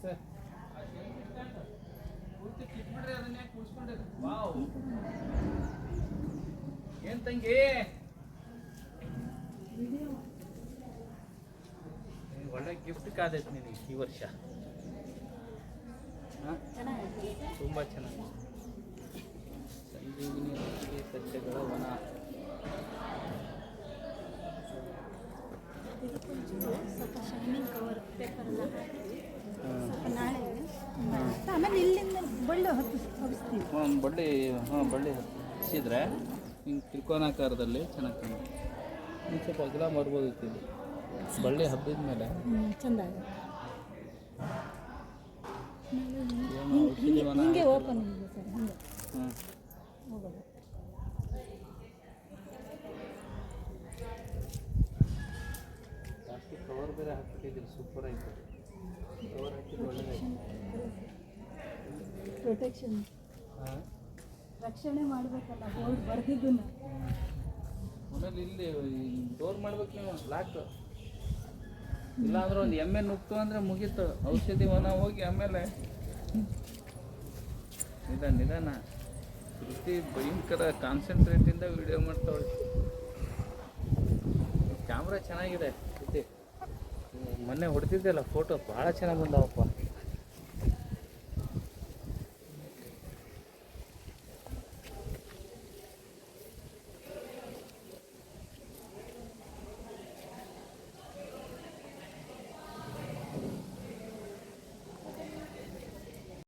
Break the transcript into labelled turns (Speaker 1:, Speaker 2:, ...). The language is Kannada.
Speaker 1: ಸರ್ ಏನ್ ತಂಗಿ ಒಳ್ಳೆ ಗಿಫ್ಟ್ ಕಾದೈತೆ ನಿನಗೆ ಈ ವರ್ಷ. ತುಂಬ ಚೆನ್ನಾಗಿ ಸಂಜೀವಿನಿ ಔಷಧಿ ಸಸ್ಯಗಳ ವನ.
Speaker 2: ಸ್ವಲ್ಪ ಶೈನಿಂಗ್ ಕವರ್ ಪೇಪರ್ ಎಲ್ಲ ಹಾಕಿ ಸ್ವಲ್ಪ ನಾಳೆ ಆಮೇಲೆ ಇಲ್ಲಿಂದ ಬಳ್ಳಿ ಹಬ್ಬಿಸ್ತೀವಿ.
Speaker 1: ಬಳ್ಳಿ ಬಳ್ಳಿ ಹಚ್ಚಿದ್ರೆ ಹಿಂಗೆ ತ್ರಿಕೋನಾಕಾರದಲ್ಲಿ ಚೆನ್ನಾಗಿ ಕಾಣುತ್ತೆ. ಇನ್ನು ಸ್ವಲ್ಪ ಅಗಲ ಮಾಡ್ಬೋದಿತ್ತು ಇದು ಬಳ್ಳಿ ಹಬ್ಬಿದ ಮೇಲೆ
Speaker 2: ಚೆಂದ ಆಗುತ್ತೆ. ಹಿಂಗೆ ಓಪನ್ ಇದೆ ಸರ್, ಹಿಂಗೆ ಹೋಗೋದು.
Speaker 1: ಜಾಸ್ತಿ ಕವರ್ ಬೇರೆ ಹಾಕ್ಬಿಟ್ಟಿದ್ದೀರಿ, ಸೂಪರ್ ಆಯಿತು. ಕವರ್ ಹಾಕಿದ್ದು ಒಳ್ಳೆದಾಯ್ತು.
Speaker 2: ಪ್ರೊಟೆಕ್ಷನ್ ರಕ್ಷಣೆ ಮಾಡಬೇಕಲ್ಲ ಬೋರ್ಡ್ ಬರ್ದಿದ್ದನ್ನು.
Speaker 1: ಆಮೇಲೆ ಇಲ್ಲಿ ಡೋರ್ ಮಾಡ್ಬೇಕು ನೀವು ಲಾಕ್. ಇಲ್ಲಾಂದ್ರೆ ಒಂದು ಎಮ್ಮೆ ನುಗ್ತು ಅಂದರೆ ಮುಗೀತು. ಔಷಧಿ ವನ ಹೋಗಿ ಆಮೇಲೆ ನಿಧಾನ ಶ್ರುತಿ ಭಯಂಕರ ಕಾನ್ಸಂಟ್ರೇಟಿಂದ ವಿಡಿಯೋ ಮಾಡ್ತಾವಳೆ. ಕ್ಯಾಮ್ರಾ ಚೆನ್ನಾಗಿದೆ ಶ್ರುತಿ. ಮೊನ್ನೆ ಹೊಡೆದಿದ್ದೆಲ್ಲ ಫೋಟೋ ಭಾಳ ಚೆನ್ನಾಗಿ ಬಂದಾವಪ್ಪ.